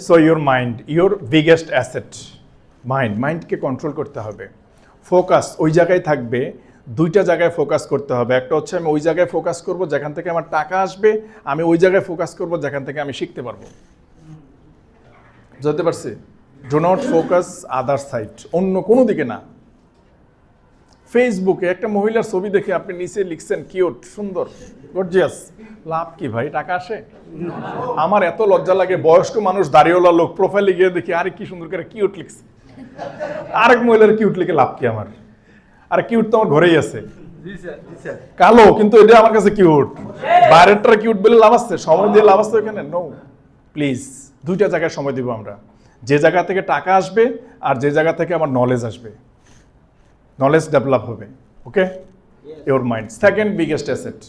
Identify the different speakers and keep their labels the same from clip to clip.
Speaker 1: So your mind, your biggest asset. মাইন্ডকে control করতে হবে। ফোকাস ওই জায়গায় থাকবে, দুইটা জায়গায় ফোকাস করতে হবে। একটা হচ্ছে আমি ওই জায়গায় ফোকাস করব যেখান থেকে আমার টাকা আসবে, আমি ওই জায়গায় ফোকাস করব যেখান থেকে আমি শিখতে পারবো। বুঝতে পারছি? Do not focus other side, অন্য কোনো দিকে না। ফেসবুকে একটা মহিলার ছবি দেখে আপনি নিচে লিখছেন কিউট, সুন্দর, গর্জিয়াস, লাভ কি ভাই? টাকা আসে? আমার এত লজ্জা লাগে, বয়স্ক মানুষ, দাড়িওয়ালা লোক, প্রোফাইলে গিয়ে দেখি আরে কি সুন্দর করে কিউট লিখছে, আরেক মহিলার কিউট লিখে লাভ কি আমার? আর কিউট তো আমার ঘরেই আছে, কালো, কিন্তু এটা আমার কাছে কিউট। বাইরেরটা কিউট বলে লাভ আছে? সময় দিয়ে লাভ আছে এখানে? নো। প্লিজ, দুইটা জায়গায় সময় দিব আমরা, যে জায়গা থেকে টাকা আসবে আর যে জায়গা থেকে আমার নলেজ আসবে, নলেজ ডেভেলপ হবে। Okay, your mind second biggest asset,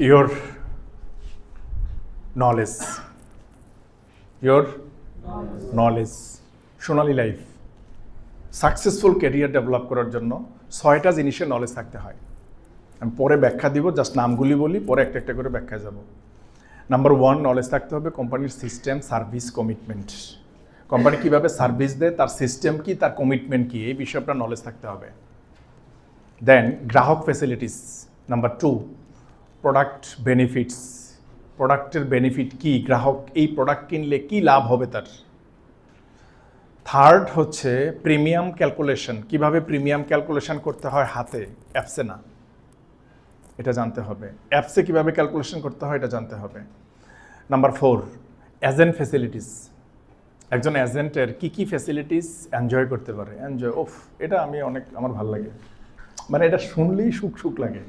Speaker 1: your knowledge. Your knowledge. সোনালী লাইফ, সাকসেসফুল ক্যারিয়ার ডেভেলপ করার জন্য 6টা জিনিসের নলেজ থাকতে হয়। আমি পরে ব্যাখ্যা দিব, জাস্ট নামগুলি বলি, পরে একটা একটা করে ব্যাখ্যায় যাব। নাম্বার 1, নলেজ থাকতে হবে কোম্পানির সিস্টেম, সার্ভিস, কমিটমেন্ট। কোম্পানি কীভাবে সার্ভিস দেয়, তার সিস্টেম কি, তার কমিটমেন্ট কি, এই বিষয়ে আপনার নলেজ থাকতে হবে। দেন গ্রাহক ফ্যাসিলিটিস। Number 2, product benefits. প্রোডাক্টের বেনিফিট কি, গ্রাহক এই প্রোডাক্ট কিনলে কি লাভ হবে তার। থার্ড হচ্ছে প্রিমিয়াম ক্যালকুলেশন, কিভাবে প্রিমিয়াম ক্যালকুলেশন করতে হয় হাতে, অ্যাপসে না, এটা জানতে হবে। অ্যাপসে কিভাবে ক্যালকুলেশন করতে হয় এটা জানতে হবে। Number 4, agent facilities. একজন এজেন্টের কি কি ফ্যাসিলিটিস এনজয় করতে পারে, এনজয়, ওফ, এটা আমার ভালো লাগে, মানে এটা শুনলেই সুখ সুখ লাগে।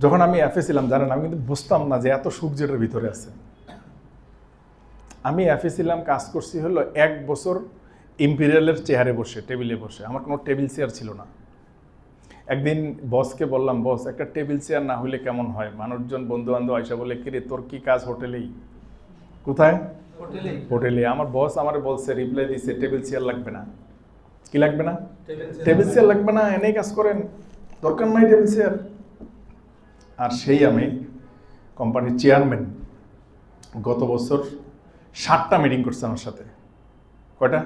Speaker 1: যখন আমি অ্যাপে ছিলাম, জানেন, আমি কিন্তু বুঝতাম না যে এত সুখ যেটার ভিতরে আছে। আমি অ্যাপে ছিলাম, কাজ করছি হলো 1 বছর ইম্পিরিয়ালের চেয়ারে বসে, টেবিলে বসে, আমার কোনো টেবিল চেয়ার ছিল না। একদিন বসকে বললাম, বস একটা টেবিল চেয়ার না হইলে কেমন হয়? মানুষজন, বন্ধু বান্ধব আইসা বলে, কিরে তোর কি কাজ হোটেলেই? কোথায়? হোটেলে। আমার বস আমারে বলছে, রিপ্লাই দিছে, টেবিল চেয়ার লাগবে না। কি লাগবে না? টেবিল চেয়ার লাগবে না, এনেই কাজ করেন, দরকার নাই টেবিল চেয়ার। আর সেই আমি কোম্পানির চেয়ারম্যান, গত বছর 7টা মিটিং করছে আমার সাথে। কয়টা?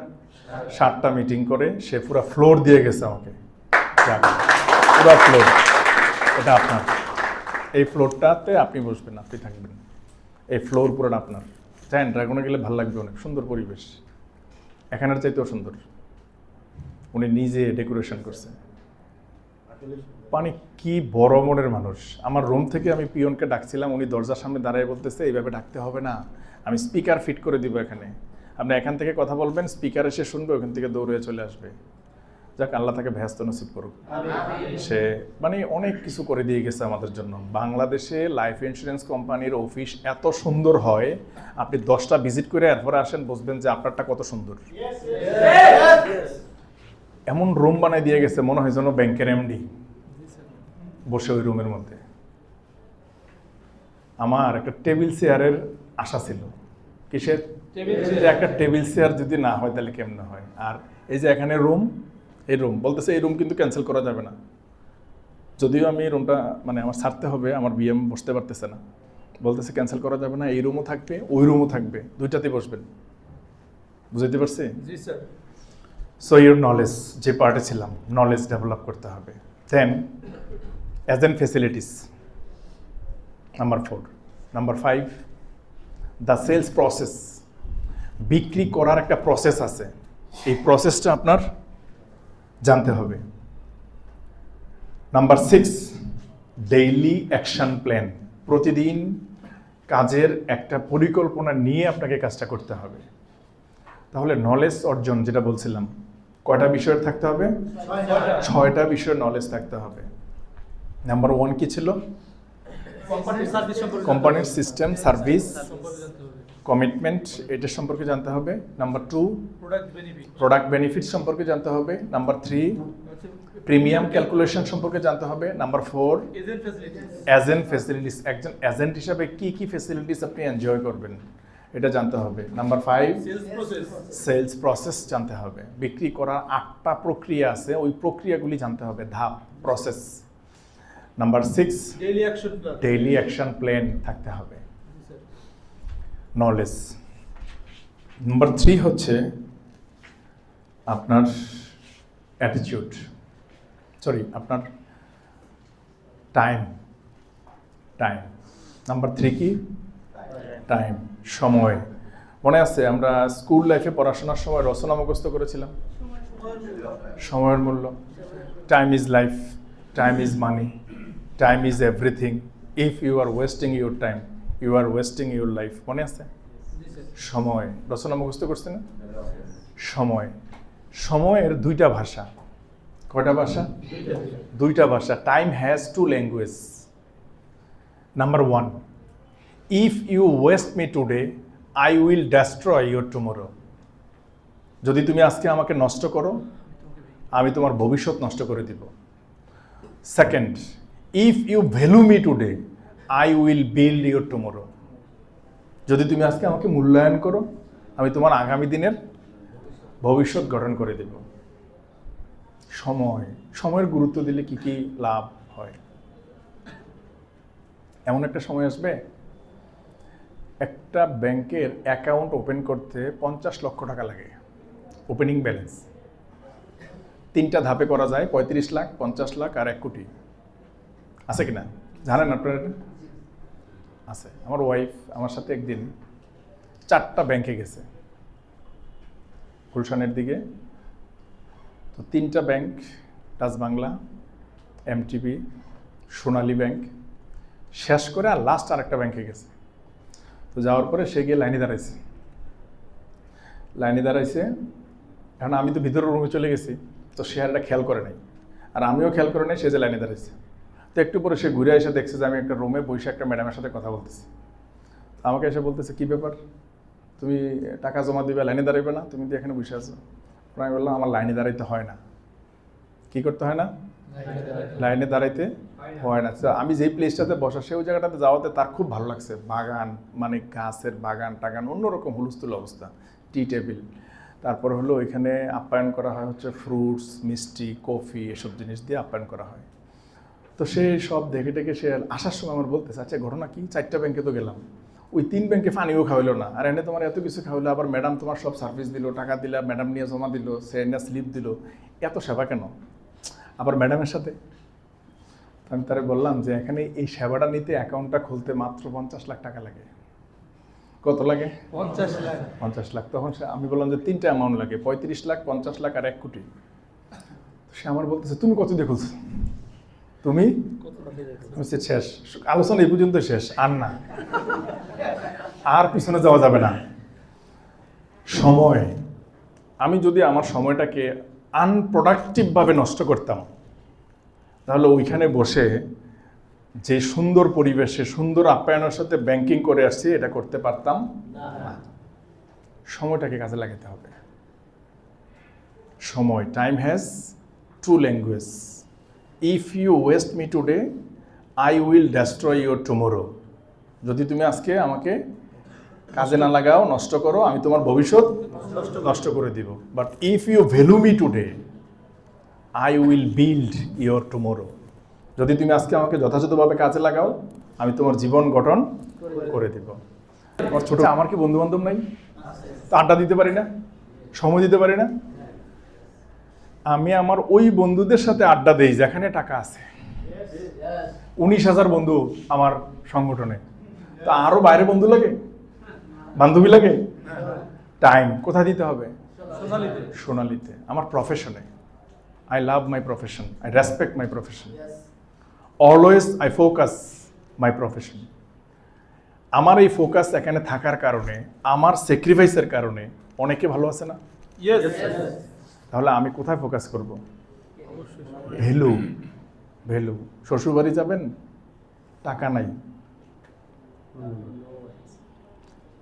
Speaker 1: 7টা মিটিং করে সে পুরো ফ্লোর দিয়ে গেছে আমাকে, পুরো ফ্লোর। এটা আপনার, এই ফ্লোরটাতে আপনি বসবেন, আপনি থাকবেন, এই ফ্লোর পুরোটা আপনার। জানেন, ড্রাগনে গেলে ভালো লাগবে, অনেক সুন্দর পরিবেশ, এখানের চাইতেও সুন্দর। উনি নিজে ডেকোরেশন করছে, মানে কি বড় মনের মানুষ। আমার রুম থেকে আমি পিয়নকে ডাকছিলাম, উনি দরজার সামনে দাঁড়ায় বলতেছে, এইভাবে ডাকতে হবে না, আমি স্পিকার ফিট করে দিব এখানে, আপনি এখান থেকে কথা বলবেন, স্পিকার এসে শুনবে, ওখান থেকে দৌড়ে চলে আসবে। যাক, আল্লাহ তাকে ব্যস্ত নসিব করুক। সে মানে অনেক কিছু করে দিয়ে গেছে আমাদের জন্য। বাংলাদেশে লাইফ ইন্স্যুরেন্স কোম্পানির অফিস এত সুন্দর হয়, আপনি 10টা ভিজিট করে এরপরে আসেন, বুঝবেন যে আপনারটা কত সুন্দর। এমন রুম বানাই দিয়ে গেছে, মনে হয় যেন ব্যাংকের এমডি বসে ওই রুমের মধ্যে। আমার একটা টেবিল চেয়ারের আশা ছিল। কিসের? একটা টেবিল চেয়ার যদি না হয় তাহলে কেমনে হয়। আর এই যে এখানে রুম, এই রুম বলতেছে, এই রুম কিন্তু ক্যান্সেল করা যাবে না। যদিও আমি এই রুমটা মানে আমার ছাড়তে হবে, আমার বিএম বসতে পারতেছে না, বলতেছে ক্যান্সেল করা যাবে না, এই রুমও থাকবে, ওই রুমও থাকবে, দুইটাতেই বসবেন। বুঝতে পারছি? জি স্যার। সো ইউর নলেজ, যে পার্টে ছিলাম, নলেজ ডেভেলপ করতে হবে। Then agent facilities, number 4। Number 5, the sales process. বিক্রি করার একটা প্রসেস আছে, এই প্রসেসটা আপনার জানতে হবে। Number 6, daily action plan. প্রতিদিন কাজের একটা পরিকল্পনা নিয়ে আপনাকে কাজটা করতে হবে। তাহলে নলেজ অর্জন, যেটা বলছিলাম, কয়টা বিষয়ের থাকতে হবে? 6টা বিষয়ের নলেজ থাকতে হবে। নাম্বার 1 কি ছিল? কোম্পানির সিস্টেম, সার্ভিস, কমিটমেন্ট, এটা সম্পর্কে জানতে হবে। নাম্বার 2, প্রোডাক্ট বেনিফিট সম্পর্কে জানতে হবে। নাম্বার 3, প্রিমিয়াম ক্যালকুলেশন সম্পর্কে জানতে হবে। Number 4, agent facilities. একজন এজেন্ট হিসাবে কি কি ফ্যাসিলিটিস আপনি এনজয় করবেন এটা জানতে হবে। নাম্বার 5, সেলস প্রসেস জানতে হবে। বিক্রি করার 8টা প্রক্রিয়া আছে, ওই প্রক্রিয়াগুলি জানতে হবে, ধাপ, process. Number 6, daily action plan থাকতে হবে। নলেজ। নাম্বার 3 হচ্ছে আপনার অ্যাটিটিউড, আপনার টাইম। নাম্বার 3 কি? টাইম, সময়। মনে আছে আমরা স্কুল লাইফে পড়াশোনার সময় রচনা মুখস্থ করেছিলাম, সময়ের মূল্য। Time is life, time is money, time is everything, if you are wasting your time you are wasting your life. মনে আছে? সময়, রচনা মুখস্থ করছে না? সময়ের 2টা ভাষা। কয়টা ভাষা? 2টা ভাষা। Time has 2 language. Number 1, if you waste me today I will destroy your tomorrow. যদি তুমি আজকে আমাকে নষ্ট করো আমি তোমার ভবিষ্যৎ নষ্ট করে দিব। Second, if you value me today I will build your tomorrow. যদি তুমি আজকে আমাকে মূল্যায়ন করো আমি তোমার আগামী দিনের ভবিষ্যৎ গঠন করে দেব। সময়ের গুরুত্ব দিলে কি কি লাভ হয়? এমন একটা সময় আসবে, একটা ব্যাংকের অ্যাকাউন্ট ওপেন করতে 50 লক্ষ টাকা লাগে, ওপেনিং ব্যালেন্স। 3টা ধাপে করা যায়, 35 লাখ, 50 লাখ আর 1 কোটি। আছে কিনা জানেন আপনারা? আছে। আমার ওয়াইফ আমার সাথে একদিন 4টা ব্যাংকে গেছে গুলশানের দিকে। তো 3টা ব্যাংক, টাচ বাংলা, এমটিবি, সোনালী ব্যাংক, শেষ করে আর লাস্ট আরেকটা ব্যাংকে গেছে। তো যাওয়ার পরে সে গিয়ে লাইনে দাঁড়াইছে। এখন আমি তো ভিতরের রুমে চলে গেছি, তো সে আর এটা খেয়াল করে নাই, আর আমিও খেয়াল করে নাই সে যে লাইনে দাঁড়াইছে। তো একটু পরে সে ঘুরে এসে দেখছে যে আমি একটা রুমে বসে একটা ম্যাডামের সাথে কথা বলতেছি। আমাকে এসে বলতেছে, কি ব্যাপার, তুমি টাকা জমা দিবে, লাইনে দাঁড়াইবে না, তুমি তো এখানে বসে আছো। আমি বললাম আমার লাইনে দাঁড়াইতে হয় না। কি করতে হয় না? লাইনে দাঁড়াইতে হয় না। আমি যেই প্লেসটাতে বসা সেই জায়গাটাতে যাওয়াতে তার খুব ভালো লাগছে। বাগান, মানে গাছের বাগান টাগান, অন্যরকম হুলস্থুল অবস্থা, টি টেবিল। তারপর হলো এখানে আপ্যায়ন করা হয় হচ্ছে ফ্রুটস, মিষ্টি, কফি, এসব জিনিস দিয়ে আপ্যায়ন করা হয়। তো সে সব দেখে টেকে সে আসার সময় আমার বলতেছে, আচ্ছা ঘটনা কি, 4টা ব্যাংকে তো গেলাম, ওই 3 ব্যাংকে পানিও খাওয়াইলো না, আর এনে তোমার এত কিছু খাওয়াইলো, আবার ম্যাডাম তোমার সব সার্ভিস দিল, টাকা দিলা, ম্যাডাম নিয়ে জমা দিল, সে এনে স্লিপ দিল, এত সেবা কেন আবার ম্যাডামের সাথে? আমি তারে বললাম যে এখানে এই সেবাটা নিতে অ্যাকাউন্টটা খুলতে মাত্র 50 লাখ টাকা লাগে। কত লাগে? 50 লাখ। তখন আমি বললাম যে 3টা অ্যামাউন্ট লাগে, 35 লাখ, 50 লাখ আর 1 কোটি। সে আমার বলতেছে, তুমি কত দিয়ে খুলছো? তুমি? শেষ, আলোচনা এই পর্যন্ত শেষ, আর না, আর পিছনে যাওয়া যাবে না। সময়, আমি যদি আমার সময়টাকে আনপ্রোডাক্টিভভাবে নষ্ট করতাম তাহলে ওইখানে বসে যে সুন্দর পরিবেশে সুন্দর আপ্যায়নের সাথে ব্যাংকিং করে আসছি এটা করতে পারতাম না। সময়টাকে কাজে লাগাতে হবে। সময়, time has 2 language. If you waste me today I will destroy your tomorrow. যদি তুমি আজকে আমাকে কাজে না লাগাও, নষ্ট করো, আমি তোমার ভবিষ্যৎ নষ্ট করে দিব। But if you value me today I will build your tomorrow. যদি তুমি আজকে আমাকে যথাযথভাবে কাজে লাগাও আমি তোমার জীবন গঠন করে দেব। আমার ছোট, আমার কি বন্ধু বান্ধব নাই? আড্ডা দিতে পারি না, সময় দিতে পারি না? আমি আমার ওই বন্ধুদের সাথে আড্ডা দেই যেখানে টাকা আছে। 19,000 বন্ধু আমার সংগঠনে, তা আরো বাইরে বন্ধু লাগে, বান্ধবী লাগে। টাইম কোথায় দিতে হবে? সোনালিতে, আমার প্রফেশনে। I love my profession. I respect my profession. Always I focus my profession. আমার এই ফোকাস এখানে থাকার কারণে, আমার স্যাক্রিফাইসের কারণে অনেকে ভালো আছে না? তাহলে আমি কোথায় ফোকাস করব? ভ্যালু। শ্বশুরবাড়ি যাবেন, টাকা নাই,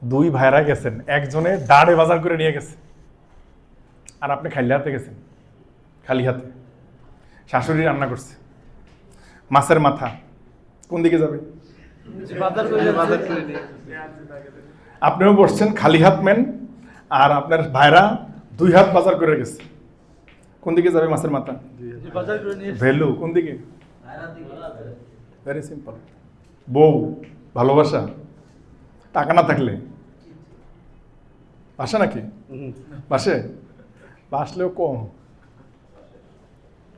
Speaker 1: 2 ভাইরা গেছেন, একজনে দাঁড়ে বাজার করে নিয়ে গেছে আর আপনি খালি হাতে গেছেন, খালি হাতে। শাশুড়ি রান্না করছে, মাছের মাথা, কোন দিকে যাবে? আপনিও বসছেন খালি হাত মেন, আর আপনার ভাইরা 2 হাত বাজার করে গেছে, কোন দিকে যাবে মাছের মাথা? ভ্যালু কোন দিকে? Very simple. বউ, ভালোবাসা, টাকা না থাকলে বাসা নাকি বাসে বাসলেও কম,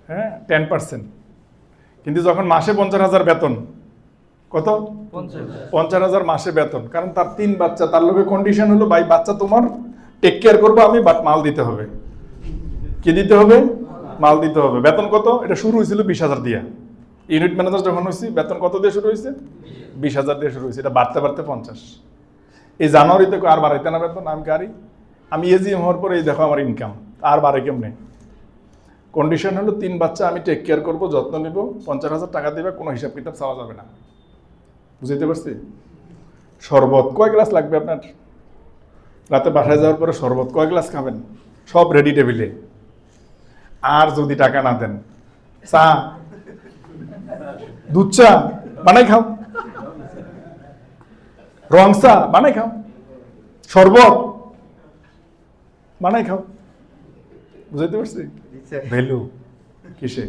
Speaker 1: হ্যাঁ 10%। কিন্তু যখন মাসে 50,000 বেতন, কত 50,000 মাসে বেতন, কারণ তার 3 বাচ্চা, তার লোকে কন্ডিশন হলো ভাই বাচ্চা তোমার টেক কেয়ার করবো আমি, বাট মাল দিতে হবে। কি দিতে হবে? মাল দিতে হবে। বেতন কত? এটা শুরু হয়েছিল 20,000 দিয়া। ইউনিট ম্যানেজার যখন হয়েছি বেতন কত দিয়ে শুরু হয়েছে? 20,000 দিয়ে শুরু হয়েছে। এটা বাড়তে বাড়তে 50। এই জানুয়ারিতে আর বাড়াইতে না বেতন, আমি গাড়ি, আমি এজিএম হওয়ার পরে এই দেখো আমার ইনকাম আর বাড়ে কেমনে। কন্ডিশন হলো 3 বাচ্চা আমি টেক কেয়ার করবো, যত্ন নিব, 50,000 টাকা দেবে, কোনো হিসাব কিতাব চাওয়া যাবে না। বুঝতে পারছি? শরবত কয় গ্লাস লাগবে আপনার? রাতে বাসায় যাওয়ার পরে শরবত কয় গ্লাস খাবেন? সব রেডি টেবিলে। আর যদি টাকা না দেন, চা, দুধ চা বানাই খাও, রং চা বানাই খাও, শরবত বানাই খাও। বুঝতে পারছি? ভ্যালু কিসে?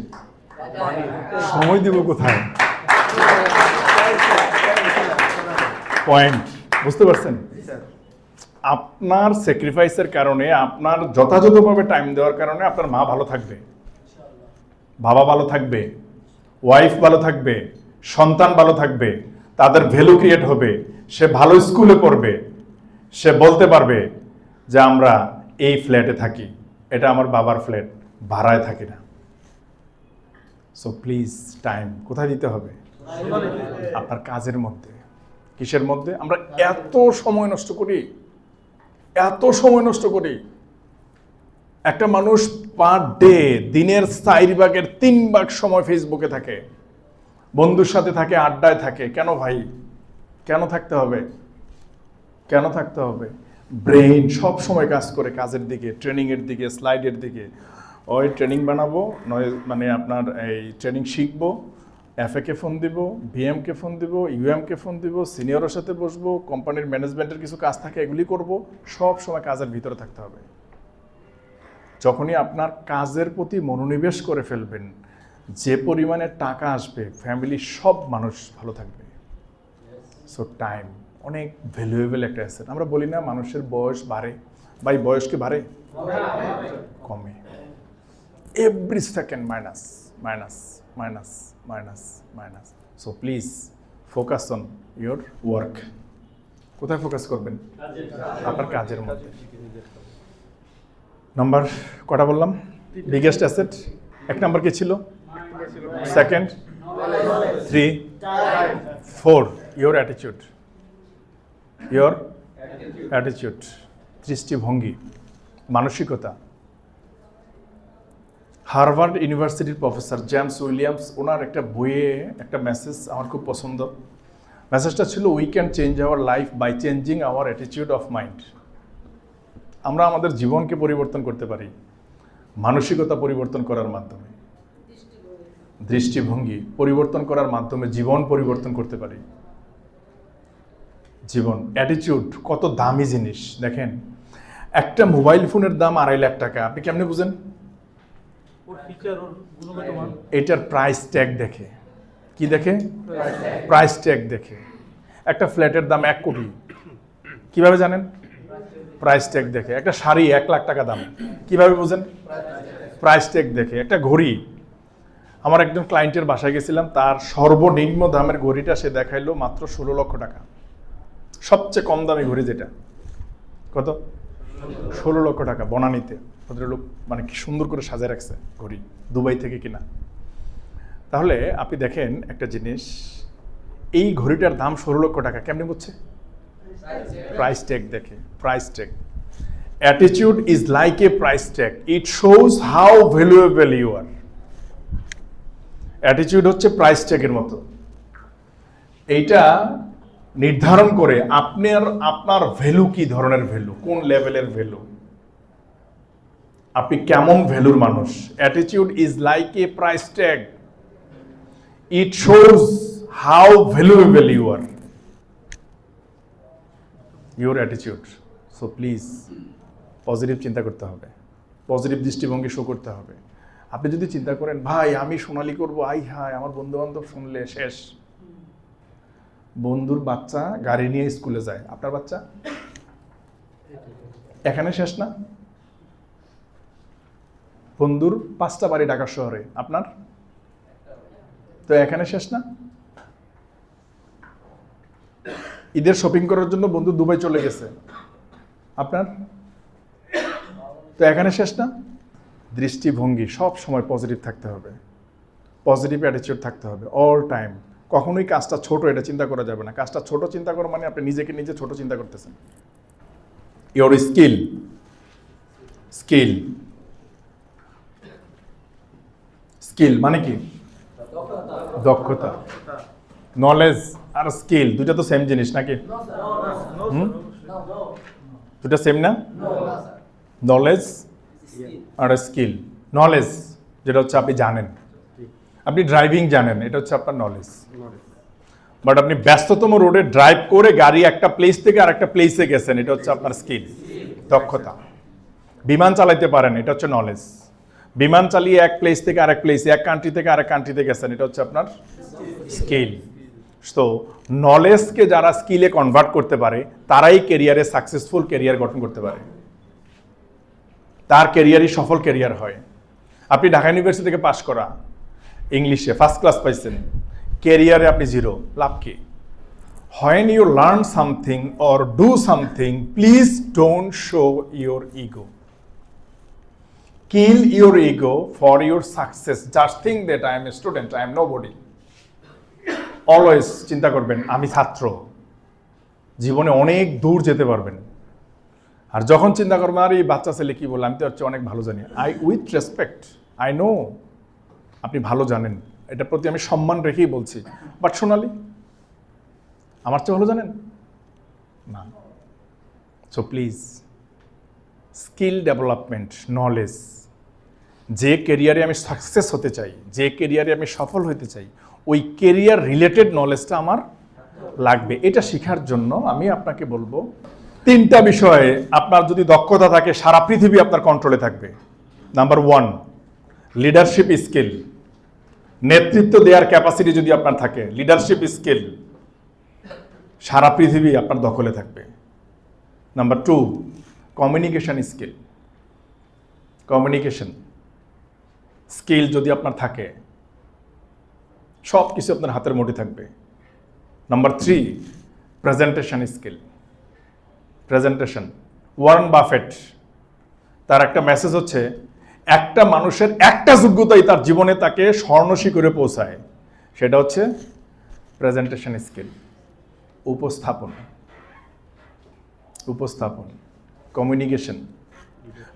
Speaker 1: সময় দিব কোথায়? পয়েন্ট বুঝতে পারছেন? আপনার স্যাক্রিফাইসের কারণে, আপনার যথাযথভাবে টাইম দেওয়ার কারণে আপনার মা ভালো থাকবে, বাবা ভালো থাকবে, ওয়াইফ ভালো থাকবে, সন্তান ভালো থাকবে, তাদের ভ্যালু ক্রিয়েট হবে, সে ভালো স্কুলে পড়বে, সে বলতে পারবে যে আমরা এই ফ্ল্যাটে থাকি, এটা আমার বাবার ফ্ল্যাট, ভাড়ায় থাকি না। সো প্লিজ টাইম কোথায় দিতে হবে? আপনার কাজের মধ্যে। কিসের মধ্যে? আমরা এত সময় নষ্ট করি, এত সময় নষ্ট করি। একটা মানুষ পার ডে দিনের 4 ভাগের 3 ভাগ সময় ফেসবুকে থাকে, বন্ধুর সাথে থাকে, আড্ডায় থাকে। কেন ভাই? কেন থাকতে হবে? কেন থাকতে হবে? ব্রেইন সব সময় কাজ করে কাজের দিকে, ট্রেনিংয়ের দিকে, স্লাইডের দিকে। ওই ট্রেনিং বানাবো, নয় মানে আপনার এই ট্রেনিং শিখবো, এফএকে ফোন দিব, বিএমকে ফোন দিব, ইউএমকে ফোন দিব, সিনিয়রের সাথে বসবো, কোম্পানির ম্যানেজমেন্টের কিছু কাজ থাকে এগুলি করব। সব সময় কাজের ভিতরে থাকতে হবে। যখনই আপনার কাজের প্রতি মনোনিবেশ করে ফেলবেন, যে পরিমাণে টাকা আসবে, ফ্যামিলির সব মানুষ ভালো থাকবে। সো টাইম অনেক ভ্যালুয়েবল একটা অ্যাসেট। আমরা বলি না মানুষের বয়স বাড়ে, ভাই বয়স কি বাড়ে? কমে। Every second minus minus minus minus minus. So please focus on your work. কোথায় ফোকাস করবেন? আপনার কাজের মধ্যে। নাম্বার কটা বললাম? Biggest asset. 1 নাম্বার কি ছিল? Second, 3, 4 your attitude. Your attitude, দৃষ্টিভঙ্গি, মানসিকতা। হার্ভার্ড ইউনিভার্সিটির প্রফেসর জেমস উইলিয়ামস, ওনার একটা বইয়ে একটা মেসেজ আমার খুব পছন্দ। মেসেজটা ছিল, we can change our life by changing our attitude of mind. আমরা আমাদের জীবনকে পরিবর্তন করতে পারি মানসিকতা পরিবর্তন করার মাধ্যমে, দৃষ্টিভঙ্গি পরিবর্তন করার মাধ্যমে জীবন পরিবর্তন করতে পারি। জীবন, অ্যাটিটিউড কত দামি জিনিস দেখেন। একটা মোবাইল ফোনের দাম 2.5 লাখ টাকা, আপনি কেমনে বুঝেন? এটার প্রাইস ট্যাগ দেখে। কি দেখে? প্রাইস ট্যাগ দেখে। একটা ফ্ল্যাটের দাম 1 কোটি, কিভাবে জানেন? প্রাইস ট্যাগ দেখে। একটা শাড়ি 1 লাখ টাকা দাম, কিভাবে বুঝেন? প্রাইস ট্যাগ দেখে। একটা ঘড়ি, আমার একজন ক্লায়েন্টের বাসায় গেছিলাম, তার সর্বনিম্ন দামের ঘড়িটা সে দেখাইলো মাত্র 16 লক্ষ টাকা। সবচেয়ে কম দামি ঘড়ি যেটা, কত? 16 লক্ষ টাকা। বনানীতে ভদ্রলোক মানে কি সুন্দর করে সাজায় রাখছে ঘড়ি, দুবাই থেকে কিনা। তাহলে আপনি দেখেন একটা জিনিস, এই ঘড়িটার দাম 16 লক্ষ টাকা, কেমনে বুঝছে? প্রাইস ট্যাগ দেখে। Price tag. Attitude is like a price tag, it shows how valuable you are. Attitude হচ্ছে প্রাইস ট্যাগের মতো। এইটা নির্ধারণ করে আপনার ভ্যালু কি ধরনের ভ্যালু, কোন লেভেলের ভ্যালু, আপনি কেমন ভ্যালুর মানুষ। Attitude is like a price tag, it shows how valuable you are, your attitude. So please positive চিন্তা করতে হবে, পজিটিভ দৃষ্টিভঙ্গি শো করতে হবে। আপনি যদি চিন্তা করেন ভাই আমি সোনালি করবো, আই হায় আমার বন্ধু বান্ধব শুনলে শেষ। বন্ধুর বাচ্চা গাড়ি নিয়ে স্কুলে যায়, আপনার বাচ্চা এখানে শেষ না? বন্ধুর 5টা বাড়ি ঢাকা শহরে, আপনার তো এখানে শেষ না? ঈদের শপিং করার জন্য বন্ধু দুবাই চলে গেছে, আপনার তো এখানে শেষ না? দৃষ্টিভঙ্গি সব সময় পজিটিভ থাকতে হবে, পজিটিভ অ্যাটিটিউড থাকতে হবে অল টাইম। কখনোই কাজটা ছোট এটা চিন্তা করা যাবে না। কাজটা ছোট চিন্তা করা মানে আপনি নিজেকে নিজে ছোট চিন্তা করতেছেন। ইয়োর স্কিল, স্কিল স্কিল মানে কি? দক্ষতা। নলেজ আর স্কিল দুইটা তো সেম জিনিস নাকি? দুটা সেম না? নলেজ আর স্কিল। নলেজ যেটা হচ্ছে আপনি জানেন, আপনি ড্রাইভিং জানেন, এটা হচ্ছে আপনার নলেজ। বাট আপনি ব্যস্ততম রোডে ড্রাইভ করে গাড়ি একটা প্লেস থেকে আর একটা প্লেসে গেছেন, এটা হচ্ছে আপনার স্কিল, দক্ষতা। বিমান চালাইতে পারেন, এটা হচ্ছে নলেজ। বিমান চালিয়ে এক প্লেস থেকে আরেক প্লেসে, এক কান্ট্রি থেকে আরেক কান্ট্রিতে গেছেন, এটা হচ্ছে আপনার স্কিল। তো নলেজকে যারা স্কিলে কনভার্ট করতে পারে তারাই কেরিয়ারে সাকসেসফুল কেরিয়ার গঠন করতে পারে, তার কেরিয়ারই সফল কেরিয়ার হয়। আপনি ঢাকা ইউনিভার্সিটি থেকে পাশ করা, ইংলিশে ফার্স্ট ক্লাস পাইছেন, কেরিয়ারে আপনি জিরো, লাভ কি? When you learn something or do something, please don't show your ego. Kill your ego for your success. Just think that I am a student, I am nobody. Always চিন্তা করবেন আমি ছাত্র, জীবনে অনেক দূর যেতে পারবেন। আর যখন চিন্তা করবেন আর এই বাচ্চা ছেলে কি বলে, আমি তো হচ্ছে অনেক ভালো জানি, I with respect I know আপনি ভালো জানেন, এটার প্রতি আমি সম্মান রেখেই বলছি, বাট সোনালি আমার চেয়ে ভালো জানেন না। So please skill development, knowledge. যে কেরিয়ারে আমি সাকসেস হতে চাই, যে কেরিয়ারে আমি সফল হতে চাই, ওই কেরিয়ার রিলেটেড নলেজটা আমার লাগবে। এটা শেখার জন্য আমি আপনাকে বলবো 3টা বিষয়ে আপনার যদি দক্ষতা থাকে সারা পৃথিবী আপনার কন্ট্রোলে থাকবে। নাম্বার 1, লিডারশিপ স্কিল, নেতৃত্ব দেওয়ার ক্যাপাসিটি যদি আপনার থাকে, লিডারশিপ স্কিল, সারা পৃথিবী আপনার দখলে থাকবে। Number 2, communication skill, communication skill যদি আপনার থাকে সব কিছু আপনার হাতের মুঠে থাকবে। Number 3, presentation skill, presentation. Warren Buffett তার একটা মেসেজ হচ্ছে একটা মানুষের একটা যোগ্যতাই তার জীবনে তাকে স্বর্ণ শিখরে পৌঁছায়, সেটা হচ্ছে প্রেজেন্টেশন স্কিল, উপস্থাপন, উপস্থাপন, কমিউনিকেশন।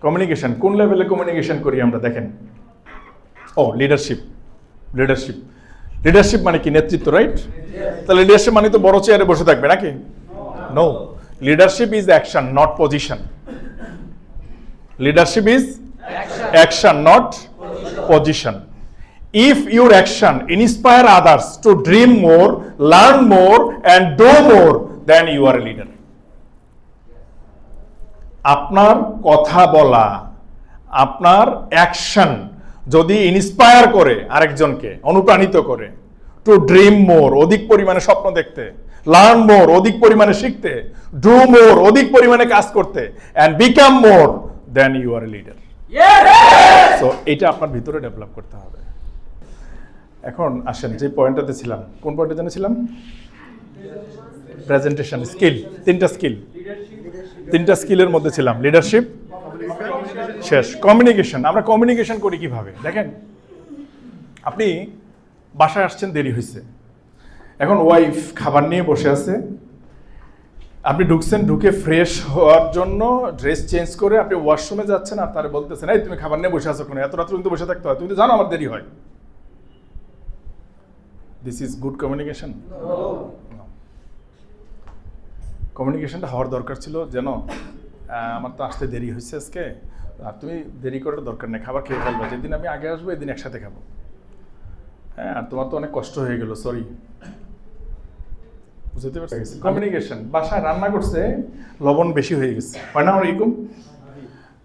Speaker 1: কমিউনিকেশন কোন লেভেলে কমিউনিকেশন করি আমরা দেখেন। ও লিডারশিপ, লিডারশিপ, লিডারশিপ মানে কি? নেতৃত্ব, রাইট? তাহলে লিডারশিপ মানে তো বড় চেয়ারে বসে থাকবে নাকি? No, leadership is action not position. Leadership is action not position. If your action inspire others to dream more, learn more and do more, then you are a leader. আপনার কথা বলা, আপনার অ্যাকশন যদি ইন্সপায়ার করে আরেকজনকে, অনুপ্রাণিত করে, two dream মোর, অধিক পরিমাণে স্বপ্ন দেখতে, লার্ন মোর, অধিক পরিমাণে শিখতে, ডু মোর, অধিক পরিমাণে কাজ করতে, and become more, then you are a leader. So এটা আপনার ভিতরে ডেভেলপ করতে হবে। এখন আসেন যে পয়েন্টটাতে ছিলাম, কোন পয়েন্টে জেনেছিলাম? Presentation skill. 3টা স্কিল, 3টা স্কিলের মধ্যে ছিলাম। লিডারশিপ শেষ, কমিউনিকেশন। আমরা কমিউনিকেশন করি কিভাবে দেখেন। আপনি বাসায় আসছেন, দেরি হয়েছে, এখন ওয়াইফ খাবার নিয়ে বসে আছে, আপনি ঢুকছেন, ঢুকে ফ্রেশ হওয়ার জন্য ড্রেস চেঞ্জ করে আপনি ওয়াশরুমে যাচ্ছেন, আর তারা বলতেছেন এই তুমি খাবার নিয়ে বসে আছো কেন, এত রাত্রে কিন্তু বসে থাকতে হয়, তুমি তো জানো আমার দেরি হয়। This is good communication? কমিউনিকেশনটা হওয়ার দরকার ছিল যেন আমার তো আসতে দেরি হয়েছে আজকে, আর তুমি দেরি করার দরকার নেই, খাবার খেয়ে ফেলবে, যেদিন আমি আগে আসবো এদিন একসাথে খাবো। হ্যাঁ, আর তোমার তো অনেক কষ্ট হয়ে গেল, সরি। বুঝতে পারছি? কমিউনিকেশন। বাসায় রান্না করছে, লবণ বেশি হয়ে গেছে, হয় না আমার এরকম?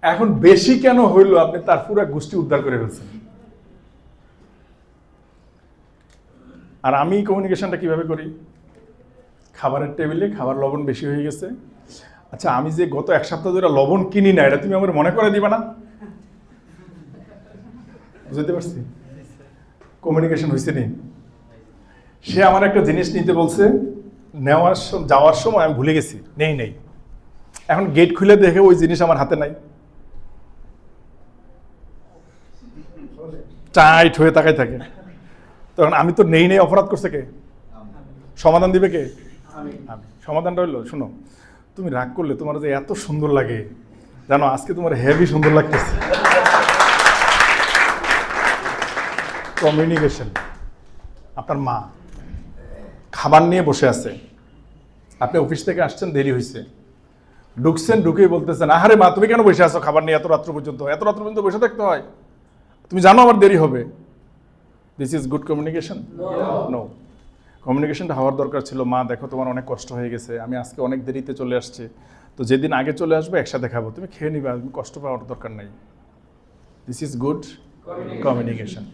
Speaker 1: এখন বেশি কেন হইলো, আপনি তার পুরো গোষ্ঠী উদ্ধার করে ফেলছেন। আর আমি কমিউনিকেশনটা কিভাবে করি? খাবারের টেবিলে খাবার লবণ বেশি হয়ে গেছে, আচ্ছা, আমি যে গত এক সপ্তাহ ধরে লবণ কিনি না, এটা তুমি আমার মনে করে দিবা না? বুঝতে পারছি? কমিউনিকেশন হয়েছে নি? সে আমার একটা জিনিস নিতে বলছে, যাওয়ার সময় আমি ভুলে গেছি, নেই। এখন গেট খুলে দেখে ওই জিনিস আমার হাতে নাই, টাইট হয়ে তাকাই থাকে। তখন আমি তো নেই অপরাধ করছে কে? সমাধান দিবে কে? আমি। সমাধানটা হইলো, শোনো, তুমি রাগ করলে তোমার যে এত সুন্দর লাগে, জানো আজকে তোমার হেভি সুন্দর লাগতেছে। কমিউনিকেশন। আপনার মা খাবার নিয়ে বসে আছে, আপনি অফিস থেকে আসছেন, দেরি হয়েছে, ঢুকছেন, ঢুকেই বলতেছেন, আহারে মা তুমি কেন বসে আছো খাবার নিয়ে এত রাত্র পর্যন্ত? এত রাত্র পর্যন্ত বসে থাকতে হয়? তুমি জানো আমার দেরি হবে। This is good communication? No. কমিউনিকেশনটা হওয়ার দরকার ছিল, মা দেখো তোমার অনেক কষ্ট হয়ে গেছে, আমি আজকে অনেক দেরিতে চলে আসছি, তো যেদিন আগে চলে আসবো একসাথে খাবো, তুমি খেয়ে নিবা, তুমি কষ্ট পাওয়ার দরকার নেই। This is good communication.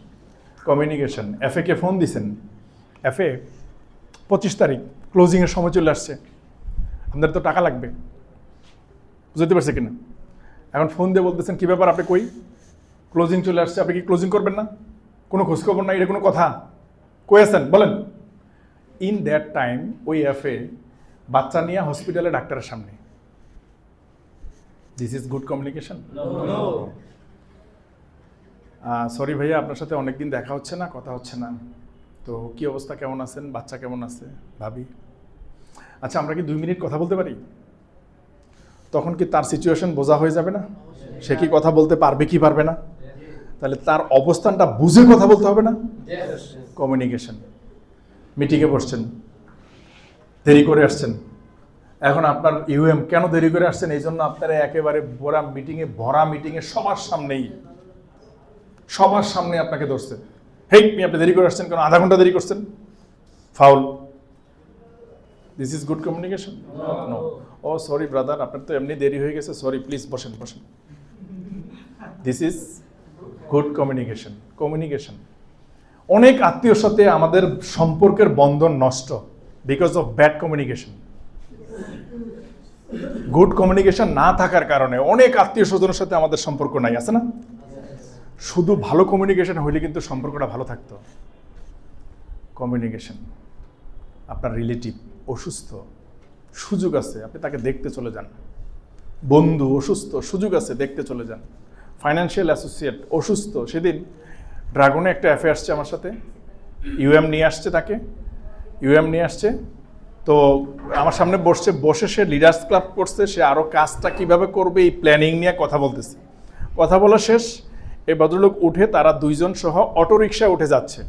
Speaker 1: Communication. FA K phone দিছেন, এফএ 25 তারিখ ক্লোজিংয়ের সময় চলে আসছে, আপনার তো টাকা লাগবে, বুঝতে পারছে কিনা? এখন ফোন দিয়ে বলতেছেন, কী ব্যাপার, আপনি কই? ক্লোজিং চলে আসছে, আপনি কি ক্লোজিং করবেন না? কোনো খোঁজখবর নাই, এটা কোনো কথা? কই আছেন বলেন? ইন দ্যাট টাইম ওই এফএ বাচ্চা নিয়ে হসপিটালে ডাক্তারের সামনে। This is good communication? Sorry ভাইয়া, আপনার সাথে অনেকদিন দেখা হচ্ছে না, কথা হচ্ছে না, তো কি অবস্থা, কেমন আছেন, বাচ্চা কেমন আছে, ভাবি? আচ্ছা, আমরা কি 2 মিনিট কথা বলতে পারি? তখন কি তার সিচুয়েশন বোঝা হয়ে যাবে না? সে কি কথা বলতে পারবে কি পারবে না? তাহলে তার অবস্থানটা বুঝে কথা বলতে হবে না? কমিউনিকেশন। মিটিংয়ে বসছেন, দেরি করে আসছেন, এখন আপনার ইউএম কেন দেরি করে আসছেন, এই জন্য আপনারা একেবারে ভরা মিটিংয়ে সবার সামনে আপনাকে ধরছে, হেই আপনি দেরি করে আসছেন কেন, আধা ঘন্টা দেরি করছেন, foul. This is good communication? No. Oh sorry brother, আপনার তো এমনি দেরি হয়ে গেছে, সরি, প্লিজ বসেন। This is good communication. Communication. অনেক আত্মীয়র সাথে আমাদের সম্পর্কের বন্ধন নষ্ট because of bad communication. Good communication না থাকার কারণে অনেক আত্মীয় স্বজনের সাথে আমাদের সম্পর্ক নাই, আছে না? শুধু ভালো কমিউনিকেশন হইলে কিন্তু সম্পর্কটা ভালো থাকতো। কমিউনিকেশন। আপনার রিলেটিভ অসুস্থ, সুযোগ আছে, আপনি তাকে দেখতে চলে যান। বন্ধু অসুস্থ, সুযোগ আছে, দেখতে চলে যান। ফাইন্যান্সিয়াল অ্যাসোসিয়েট অসুস্থ, সেদিন ড্রাগনে একটা অ্যাফে আসছে আমার সাথে, ইউএম নিয়ে আসছে, তো আমার সামনে বসে সে লিডার্স ক্লাব করছে, সে আরও কাজটা কিভাবে করবে এই প্ল্যানিং নিয়ে কথা বলতেছে। কথা বলা শেষ, এই ভদ্রলোক উঠে, তারা 2 জন সহ অটোরিকশা উঠে যাচ্ছে,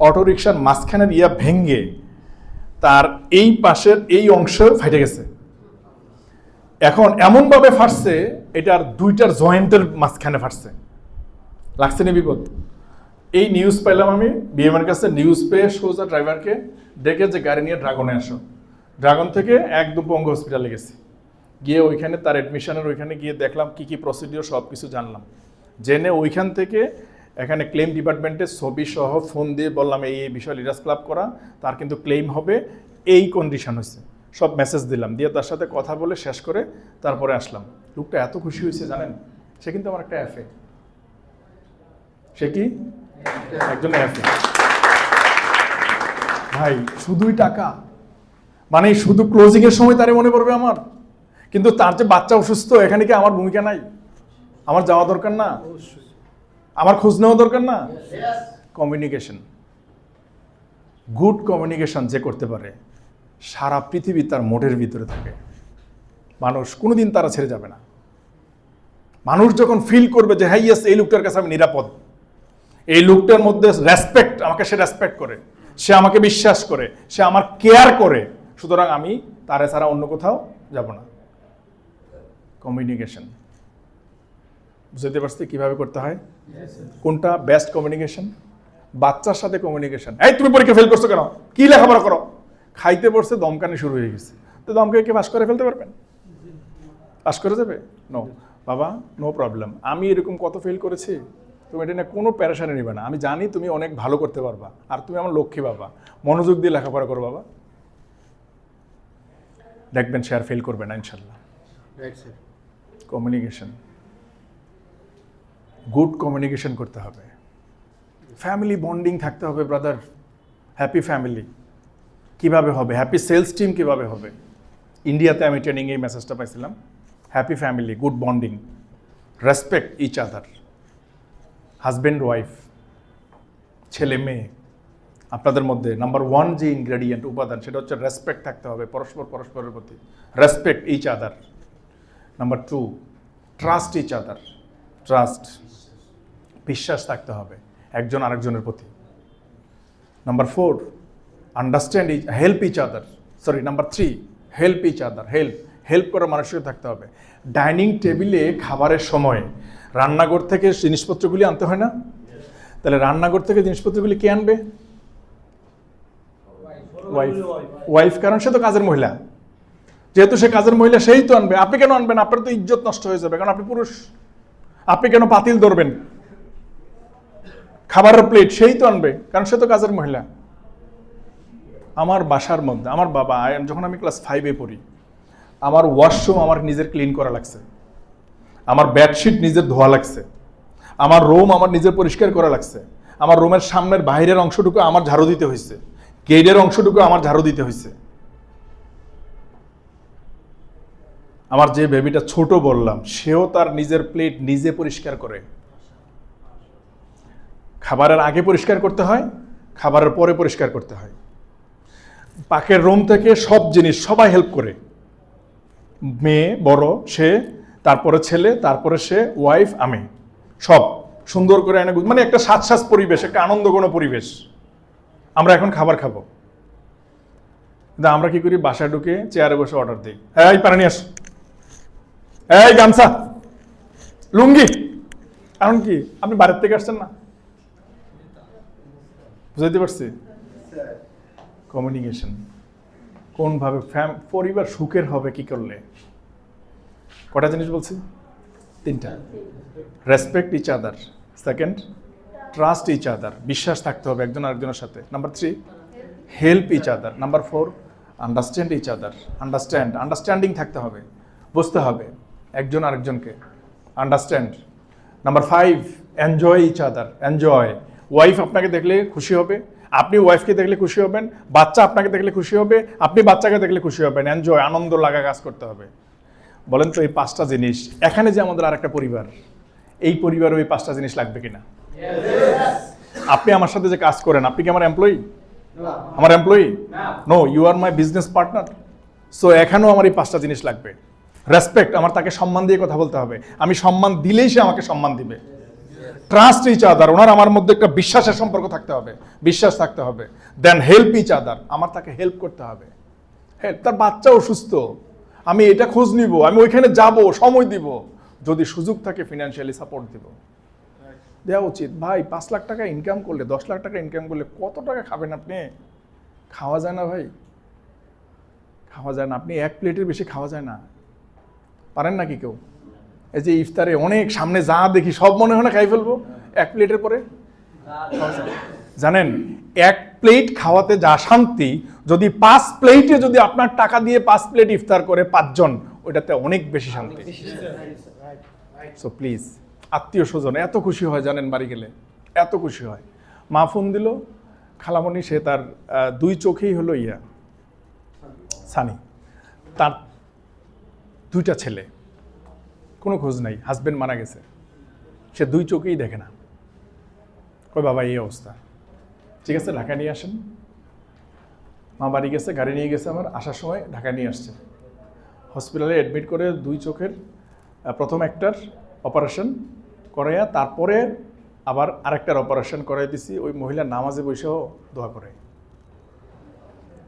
Speaker 1: অটোরিকশার মাঝখানের ভেঙ্গে তার এই পাশের এই অংশ ফাইটে গেছে। এখন এমনভাবে ফাটছে, এটার 2টার জয়েন্টের মাঝখানে ফাটছে, লাগছে না বিপদ। এই নিউজ পাইলাম আমি বিএমের কাছে, নিউজ পেয়ে সোজা ড্রাইভারকে ডেকে যে গাড়ি নিয়ে ড্রাগনে আসো, ড্রাগন থেকে একদম পঙ্গু হসপিটালে গেছি, গিয়ে ওইখানে তার অ্যাডমিশনের ওইখানে গিয়ে দেখলাম কি প্রসিডিওর সব কিছু জানলাম, জেনে ওইখান থেকে এখানে ক্লেম ডিপার্টমেন্টে ছবি সহ ফোন দিয়ে বললাম এই বিষয় লিডার্স ক্লাব করা, তার কিন্তু ক্লেম হবে, এই কন্ডিশন হয়েছে, সব মেসেজ দিলাম, দিয়ে তার সাথে কথা বলে শেষ করে তারপরে আসলাম। লোকটা এত খুশি হয়েছে জানেন, সে কিন্তু আমার একটা এফএ, সে কি একজন এফএ ভাই, শুধুই টাকা, মানে শুধু ক্লোজিং এর সময় তারে মনে পড়বে আমার, কিন্তু তার যে বাচ্চা অসুস্থ, এখানে কি আমার ভূমিকা নাই? আমার যাওয়া দরকার না? আমার খোঁজ নেওয়া দরকার না? কমিউনিকেশন। গুড কমিউনিকেশন যে করতে পারে, সারা পৃথিবী তার মোটের ভিতরে থাকে, মানুষ কোনোদিন তারা ছেড়ে যাবে না। মানুষ যখন ফিল করবে যে হ্যাঁ ইয়েস, এই লোকটার কাছে আমি নিরাপদ, এই লোকটার মধ্যে রেসপেক্ট, আমাকে সে রেসপেক্ট করে, সে আমাকে বিশ্বাস করে, সে আমার কেয়ার করে, সুতরাং আমি তারে ছাড়া অন্য কোথাও যাব না। কমিউনিকেশন। বুঝতে পারছি কিভাবে করতে হয়? কোনটা বেস্ট কমিউনিকেশন? বাচ্চার সাথে কমিউনিকেশন। এই তুমি পরীক্ষা ফেল করছো কেন, কি লেখাপড়া করো? খাইতে পড়ছে, দমকানি শুরু হয়ে গেছে, তো দমকানি কি পাস করে ফেলতে পারবেন? পাস করে যাবে? নো বাবা, নো প্রবলেম, আমি এরকম কত ফেল করেছি, তুমি এটা নিয়ে কোনো প্যারেশানি নিবে না, আমি জানি তুমি অনেক ভালো করতে পারবা, আর তুমি আমার লক্ষ্মী বাবা, মনোযোগ দিয়ে লেখাপড়া করো বাবা, দেখবেন সে আর ফেল করবে না ইনশাল্লাহ। কমিউনিকেশন, গুড কমিউনিকেশন করতে হবে, ফ্যামিলি বন্ডিং থাকতে হবে ব্রাদার। হ্যাপি ফ্যামিলি কিভাবে হবে, হ্যাপি সেলস টিম কিভাবে হবে? ইন্ডিয়াতে আমি ট্রেনিং এই মেসেজটা পাইছিলাম। Happy family, good bonding, respect each other, husband wife, ছেলে মেয়ে, আপনাদের মধ্যে নাম্বার 1 যে ইনগ্রেডিয়েন্ট উপাদান সেটা হচ্ছে রেসপেক্ট থাকতে হবে পরস্পরের প্রতি, respect each other. Number 2, trust each other, trust, বিশ্বাস থাকতে হবে একজন আরেকজনের প্রতি। Number 4, understand help each other, number 3, help each other, help করার মানসিকতা থাকতে হবে। ডাইনিং টেবিলে খাবারের সময় রান্নাঘর থেকে জিনিসপত্রগুলি আনতে হয় না? তাহলে রান্নাঘর থেকে জিনিসপত্রগুলি কে আনবে? ওয়াইফ, কারণ সে তো কাজের মহিলা। যেহেতু সে কাজের মহিলা, সেই তো আনবে। আপনি কেন আনবেন? আপনার তো ইজ্জত নষ্ট হয়ে যাবে, কারণ আপনি পুরুষ। আপনি কেন পাতিল ধরবেন? খাবারের প্লেট সেই তো আনবে, কারণ সে তো কাজের মহিলা। আমার বাসার মধ্যে আমার বাবা, যখন আমি ক্লাস 5-এ পড়ি, আমার ওয়াশরুম আমার নিজের ক্লিন করা লাগছে, আমার বেডশিট নিজের ধোয়া লাগছে, আমার রুম আমার নিজের পরিষ্কার করা লাগছে, আমার রুমের সামনের বাইরের অংশটুকু আমার ঝাড়ু দিতে হয়েছে, গেটের অংশটুকু আমার ঝাড়ু দিতে হয়েছে। আমার যে বেবিটা ছোট বললাম, সেও তার নিজের প্লেট নিজে পরিষ্কার করে। খাবারের আগে পরিষ্কার করতে হয়, খাবারের পরে পরিষ্কার করতে হয়। পাকের রুম থেকে সব জিনিস সবাই হেল্প করে, মেয়ে বড়, সে, তারপরে ছেলে, তারপরে সে, ওয়াইফ, আমি, সব সুন্দর করে এনে, মানে একটা সাজ পরিবেশ, একটা আনন্দঘন পরিবেশ। আমরা এখন খাবার খাবো, কিন্তু আমরা কি করি? বাসায় ঢুকে চেয়ারে বসে অর্ডার দিই, এই পানি নিয়ে আস, এই গামছা, লুঙ্গি। কারণ কি? আপনি বাইরের থেকে আসছেন না। বুঝাইতে পারছি? কমিউনিকেশন কোনভাবে পরিবার সুখের হবে কি করলে? কটা জিনিস বলছি? 3টা। Respect each other, second trust each other, বিশ্বাস থাকতে হবে একজন আরেকজনের সাথে। Number 3, help each other. Number 4, understand each other, understanding থাকতে হবে, বুঝতে হবে একজন আরেকজনকে, understand. Number 5, enjoy each other, enjoy. Wife আপনাকে দেখলে খুশি হবে, আপনি ওয়াইফকে দেখলে খুশি হবেন, বাচ্চা আপনাকে দেখলে খুশি হবে, আপনি বাচ্চাকে দেখলে খুশি হবেন। এনজয়, আনন্দ লাগা কাজ করতে হবে। বলেন তো, এই 5টা জিনিস, এখানে যে আমাদের আর একটা পরিবার, এই পরিবারে ওই 5টা জিনিস লাগবে কিনা? আপনি আমার সাথে যে কাজ করেন, আপনি কি আমার এমপ্লয়ি? আমার employee? No, you are my business partner. So এখানেও আমার এই 5টা জিনিস লাগবে। রেসপেক্ট, আমার তাকে সম্মান দিয়ে কথা বলতে হবে, আমি সম্মান দিলেই সে আমাকে সম্মান দিবে। ট্রাস্ট ইচ আদার, ওনার আমার মধ্যে একটা বিশ্বাসের সম্পর্ক থাকতে হবে, বিশ্বাস থাকতে হবে। দেন হেল্প ইচ আদার, আমার তাকে হেল্প করতে হবে। হেল্প, তার বাচ্চা অসুস্থ, আমি এটা খোঁজ নিব, আমি ওইখানে যাব, সময় দিব, যদি সুযোগ থাকে ফিনান্সিয়ালি সাপোর্ট দিব, দেওয়া উচিত। ভাই 5 লাখ টাকা ইনকাম করলে, 10 লাখ টাকা ইনকাম করলে কত টাকা খাবেন আপনি? খাওয়া যায় না ভাই, খাওয়া যায় না। আপনি 1 প্লেটের বেশি খাওয়া যায় না। পারেন নাকি কেউ? এই যে ইফতারে অনেক সামনে যা দেখি সব মনে হয় না খাই ফেলবো 1 প্লেটের পরে? জানেন, 1 প্লেট খাওয়াতে যা শান্তি, যদি 5 প্লেটে যদি আপনার টাকা দিয়ে 5 প্লেট ইফতার করে 5 জন, ওইটাতে অনেক বেশি শান্তি। সো প্লিজ, আত্মীয় স্বজন এত খুশি হয় জানেন, বাড়ি গেলে এত খুশি হয়। মা ফোন দিল, খালামণি, সে তার 2 চোখেই হলো সানি, তার 2টা ছেলে, কোনো খোঁজ নাই, হাজবেন্ড মারা গেছে, সে 2 চোখেই দেখে না। কই বাবা এই অবস্থা, ঠিক আছে ঢাকা নিয়ে আসেন। মা বাড়ি গেছে, গাড়ি নিয়ে গেছে, আমার আসার সময় ঢাকা নিয়ে আসছে। হসপিটালে অ্যাডমিট করে 2 চোখের প্রথম একটার অপারেশন করাইয়া, তারপরে আবার আরেকটার অপারেশন করাই দিছি। ওই মহিলা নামাজে বসেও দোয়া করে।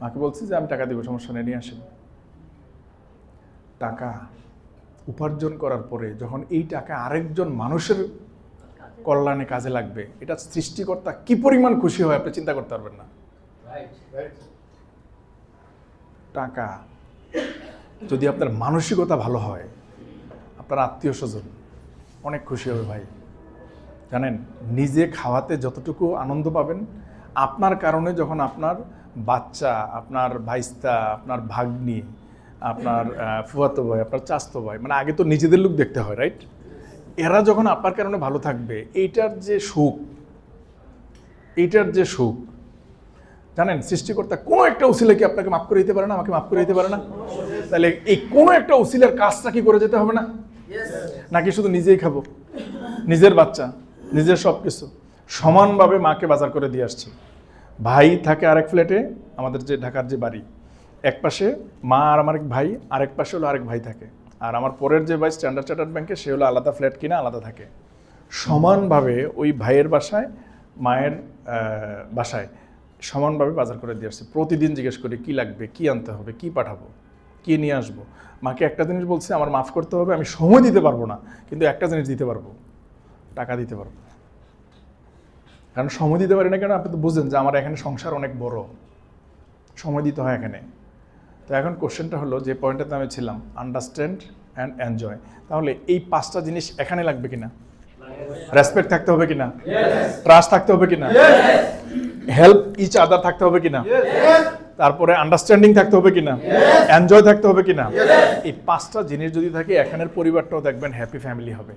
Speaker 1: মাকে বলছি যে আমি টাকা দিব, সমস্যা নেই, নিয়ে আসেন। টাকা উপার্জন করার পরে যখন এই টাকা আরেকজন মানুষের কল্যাণে কাজে লাগবে, এটা সৃষ্টিকর্তা কি পরিমাণ খুশি হয় আপনি চিন্তা করতে পারবেন না। টাকা যদি আপনার মানসিকতা ভালো হয়, আপনার আত্মীয় স্বজন অনেক খুশি হবে ভাই। জানেন, নিজে খাওয়াতে যতটুকু আনন্দ পাবেন, আপনার কারণে যখন আপনার বাচ্চা, আপনার ভাইস্তা, আপনার ভাগ্নি, আপনার ফুফাতো ভাই, আপনার চাচতো ভাই, মানে আগে তো নিজেদের লোক দেখতে হয়, রাইট? এরা যখন আপনার কারণে ভালো থাকবে, এইটার যে সুখ জানেন, সৃষ্টিকর্তা কোনো একটা উসিলা কি আপনাকে মাফ করে দিতে পারে না, আমাকে মাফ করে দিতে পারে না? তাহলে এই কোনো একটা উসিলার কাজটা কি করে যেতে হবে না? নাকি শুধু নিজেই খাবো, নিজের বাচ্চা, নিজের সব কিছু সমানভাবে মাকে বাজার করে দিয়ে আসছি। ভাই থাকে আরেক ফ্ল্যাটে, আমাদের যে ঢাকার যে বাড়ি, এক পাশে মা আর আমার এক ভাই, আরেক পাশে হলো আরেক ভাই থাকে। আর আমার পরের যে ভাই স্ট্যান্ডার্ড চার্টার্ড ব্যাংকে, সে হলো আলাদা ফ্ল্যাট কিনা আলাদা থাকে। সমানভাবে ওই ভাইয়ের বাসায়, মায়ের বাসায় সমানভাবে বাজার করে দিয়ে আসছে। প্রতিদিন জিজ্ঞেস করি কী লাগবে, কী আনতে হবে, কী পাঠাবো, কী নিয়ে আসবো। মাকে একটা জিনিস বলছে, আমার মাফ করতে হবে, আমি সময় দিতে পারবো না, কিন্তু একটা জিনিস দিতে পারবো, টাকা দিতে পারবো। কারণ সময় দিতে পারি না কেন, আপনি তো বুঝলেন যে আমার এখানে সংসার অনেক বড়, সময় দিতে হয় এখানে। তো এখন কোশ্চেনটা হলো, যে পয়েন্টটাতে আমি ছিলাম, আন্ডারস্ট্যান্ড অ্যান্ড এনজয়। তাহলে এই 5টা জিনিস এখানে লাগবে কিনা? রেসপেক্ট থাকতে হবে কিনা? ট্রাস্ট থাকতে হবে কিনা? হেল্প ইচ আদার থাকতে হবে কিনা? তারপরে আন্ডারস্ট্যান্ডিং থাকতে হবে কিনা? এনজয় থাকতে হবে কিনা? এই 5টা জিনিস যদি থাকে, এখানের পরিবারটাও দেখবেন হ্যাপি ফ্যামিলি হবে।